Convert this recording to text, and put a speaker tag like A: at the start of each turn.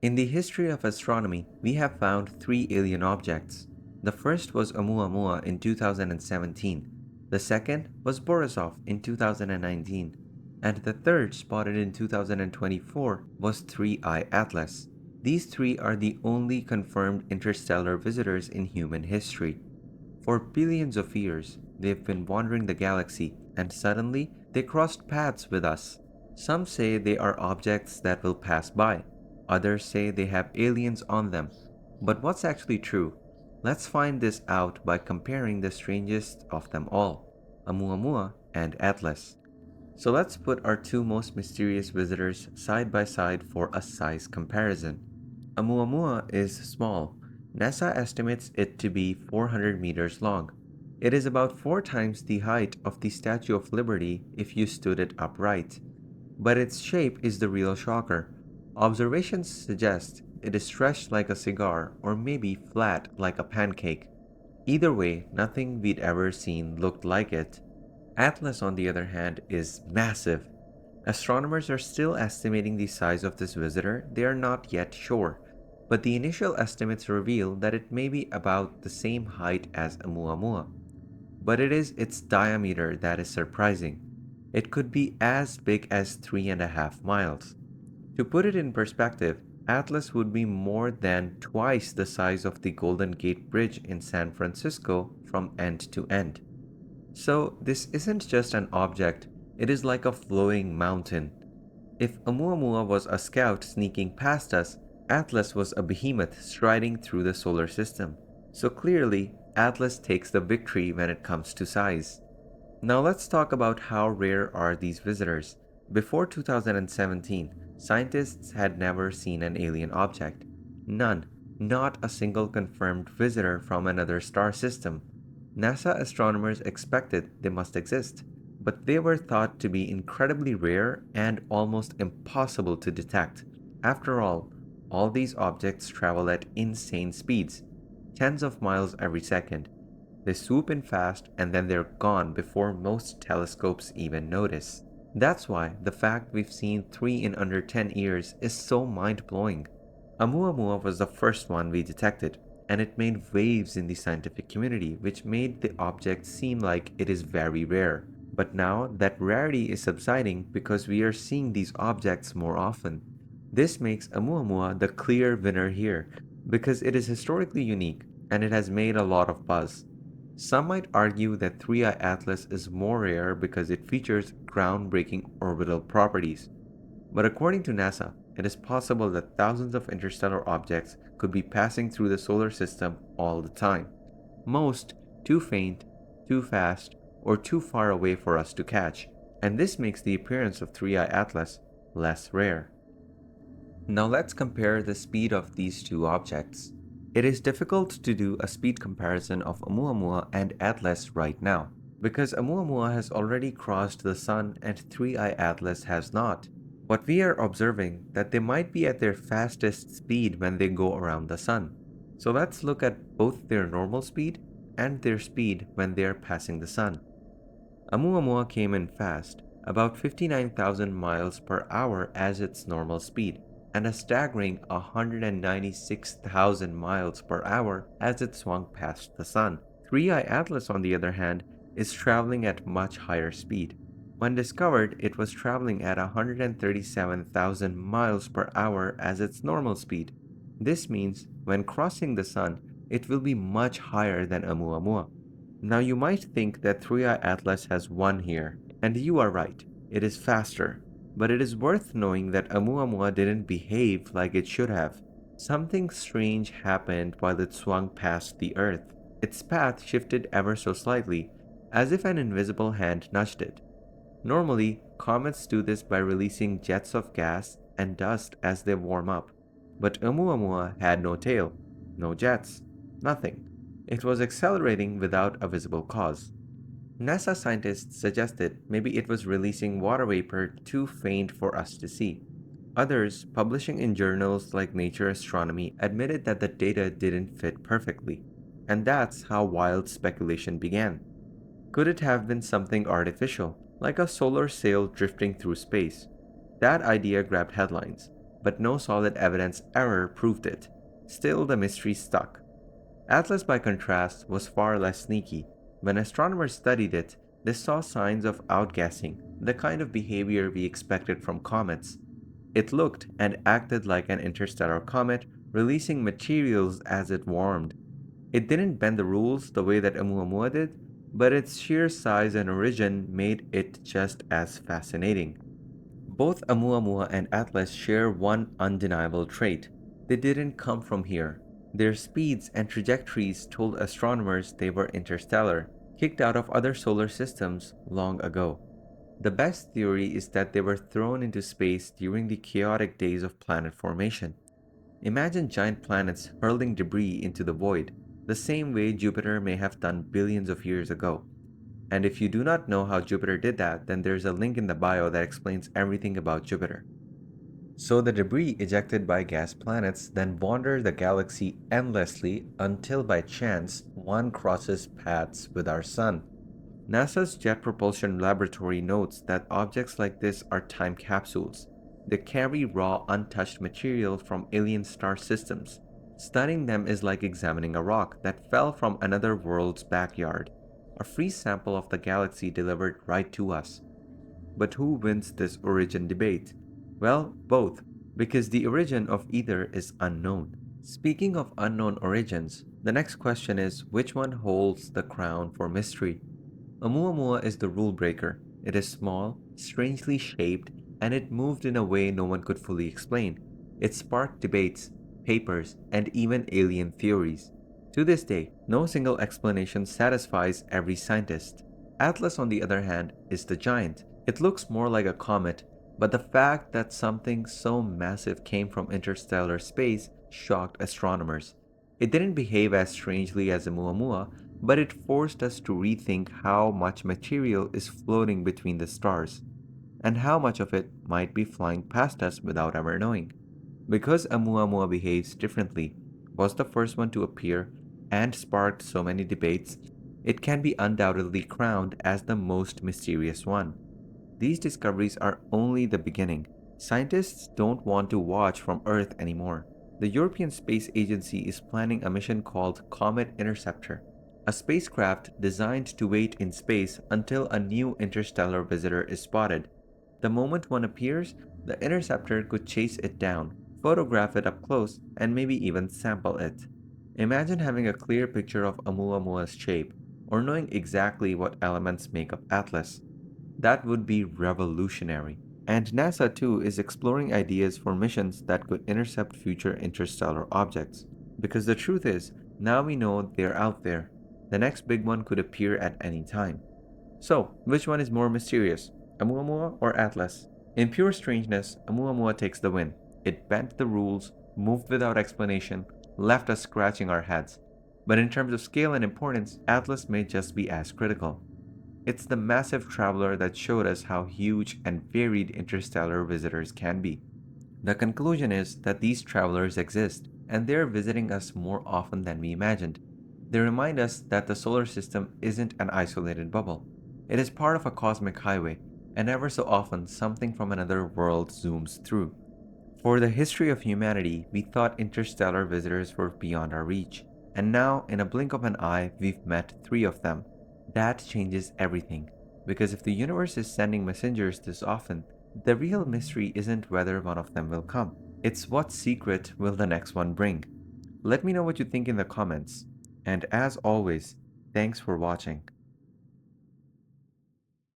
A: In the history of astronomy, we have found three alien objects. The first was Oumuamua in 2017, the second was Borisov in 2019, and the third, spotted in 2024, was 3I Atlas. These three are the only confirmed interstellar visitors in human history. For billions of years, they've been wandering the galaxy, and suddenly they crossed paths with us. Some say they are objects that will pass by, others say they have aliens on them. But what's actually true? Let's find this out by comparing the strangest of them all, Oumuamua and Atlas. So let's put our two most mysterious visitors side by side for a size comparison. Oumuamua is small. NASA estimates it to be 400 meters long. It is about 4 times the height of the Statue of Liberty if you stood it upright. But its shape is the real shocker. Observations suggest it is stretched like a cigar or maybe flat like a pancake. Either way, nothing we'd ever seen looked like it. Atlas, on the other hand, is massive. Astronomers are still estimating the size of this visitor, they are not yet sure, but the initial estimates reveal that it may be about the same height as Oumuamua. But it is its diameter that is surprising. It could be as big as 3.5 miles. To put it in perspective, Atlas would be more than twice the size of the Golden Gate Bridge in San Francisco from end to end. So, this isn't just an object, it is like a flowing mountain. If Oumuamua was a scout sneaking past us, Atlas was a behemoth striding through the solar system. So clearly, Atlas takes the victory when it comes to size. Now let's talk about how rare are these visitors. Before 2017, scientists had never seen an alien object. None, not a single confirmed visitor from another star system. NASA astronomers expected they must exist, but they were thought to be incredibly rare and almost impossible to detect. After all these objects travel at insane speeds, tens of miles every second. They swoop in fast and then they're gone before most telescopes even notice. That's why the fact we've seen 3 in under 10 years is so mind-blowing. Oumuamua was the first one we detected, and it made waves in the scientific community, which made the object seem like it is very rare. But now that rarity is subsiding because we are seeing these objects more often. This makes Oumuamua the clear winner here, because it is historically unique and it has made a lot of buzz. Some might argue that 3I Atlas is more rare because it features groundbreaking orbital properties. But according to NASA, it is possible that thousands of interstellar objects could be passing through the solar system all the time. Most too faint, too fast, or too far away for us to catch, and this makes the appearance of 3I Atlas less rare. Now let's compare the speed of these two objects. It is difficult to do a speed comparison of Oumuamua and Atlas right now, because Oumuamua has already crossed the Sun and 3I Atlas has not. But we are observing that they might be at their fastest speed when they go around the Sun. So let's look at both their normal speed and their speed when they are passing the Sun. Oumuamua came in fast, about 59,000 miles per hour as its normal speed, and a staggering 196,000 miles per hour as it swung past the Sun. 3I Atlas, on the other hand, is traveling at much higher speed. When discovered, it was traveling at 137,000 miles per hour as its normal speed. This means when crossing the Sun, it will be much higher than Oumuamua. Now you might think that 3I Atlas has won here, and you are right, it is faster. But it is worth knowing that Oumuamua didn't behave like it should have. Something strange happened while it swung past the Earth. Its path shifted ever so slightly, as if an invisible hand nudged it. Normally, comets do this by releasing jets of gas and dust as they warm up. But Oumuamua had no tail, no jets, nothing. It was accelerating without a visible cause. NASA scientists suggested maybe it was releasing water vapor too faint for us to see. Others, publishing in journals like Nature Astronomy, admitted that the data didn't fit perfectly. And that's how wild speculation began. Could it have been something artificial, like a solar sail drifting through space? That idea grabbed headlines. but no solid evidence ever proved it. Still, the mystery stuck. Atlas, by contrast, was far less sneaky. When astronomers studied it, they saw signs of outgassing, the kind of behavior we expected from comets. It looked and acted like an interstellar comet, releasing materials as it warmed. It didn't bend the rules the way that Oumuamua did, but its sheer size and origin made it just as fascinating. Both Oumuamua and Atlas share one undeniable trait. They didn't come from here. Their speeds and trajectories told astronomers they were interstellar, kicked out of other solar systems long ago. The best theory is that they were thrown into space during the chaotic days of planet formation. Imagine giant planets hurling debris into the void, the same way Jupiter may have done billions of years ago. And if you do not know how Jupiter did that, then there's a link in the bio that explains everything about Jupiter. So the debris ejected by gas planets then wander the galaxy endlessly until by chance one crosses paths with our Sun. NASA's Jet Propulsion Laboratory notes that objects like this are time capsules. They carry raw, untouched material from alien star systems. Studying them is like examining a rock that fell from another world's backyard, a free sample of the galaxy delivered right to us. But who wins this origin debate? Well, both, because the origin of either is unknown. Speaking of unknown origins, the next question is which one holds the crown for mystery? Oumuamua is the rule breaker. It is small, strangely shaped, and it moved in a way no one could fully explain. It sparked debates, papers, and even alien theories. To this day, no single explanation satisfies every scientist. Atlas, on the other hand, is the giant. It looks more like a comet, but the fact that something so massive came from interstellar space shocked astronomers. It didn't behave as strangely as Oumuamua, but it forced us to rethink how much material is floating between the stars, and how much of it might be flying past us without ever knowing. Because Oumuamua behaves differently, was the first one to appear, and sparked so many debates, it can be undoubtedly crowned as the most mysterious one. These discoveries are only the beginning. Scientists don't want to watch from Earth anymore. The European Space Agency is planning a mission called Comet Interceptor, a spacecraft designed to wait in space until a new interstellar visitor is spotted. The moment one appears, the interceptor could chase it down, photograph it up close, and maybe even sample it. Imagine having a clear picture of Oumuamua's shape, or knowing exactly what elements make up Atlas. That would be revolutionary. And NASA too is exploring ideas for missions that could intercept future interstellar objects. Because the truth is, now we know they're out there. The next big one could appear at any time. So, which one is more mysterious, Oumuamua or Atlas? In pure strangeness, Oumuamua takes the win. It bent the rules, moved without explanation, left us scratching our heads. But in terms of scale and importance, Atlas may just be as critical. It's the massive traveler that showed us how huge and varied interstellar visitors can be. The conclusion is that these travelers exist, and they're visiting us more often than we imagined. They remind us that the solar system isn't an isolated bubble. It is part of a cosmic highway, and ever so often something from another world zooms through. For the history of humanity, we thought interstellar visitors were beyond our reach, and now, in a blink of an eye, we've met three of them. That changes everything, because if the universe is sending messengers this often, the real mystery isn't whether one of them will come. It's what secret will the next one bring. Let me know what you think in the comments. And as always, thanks for watching.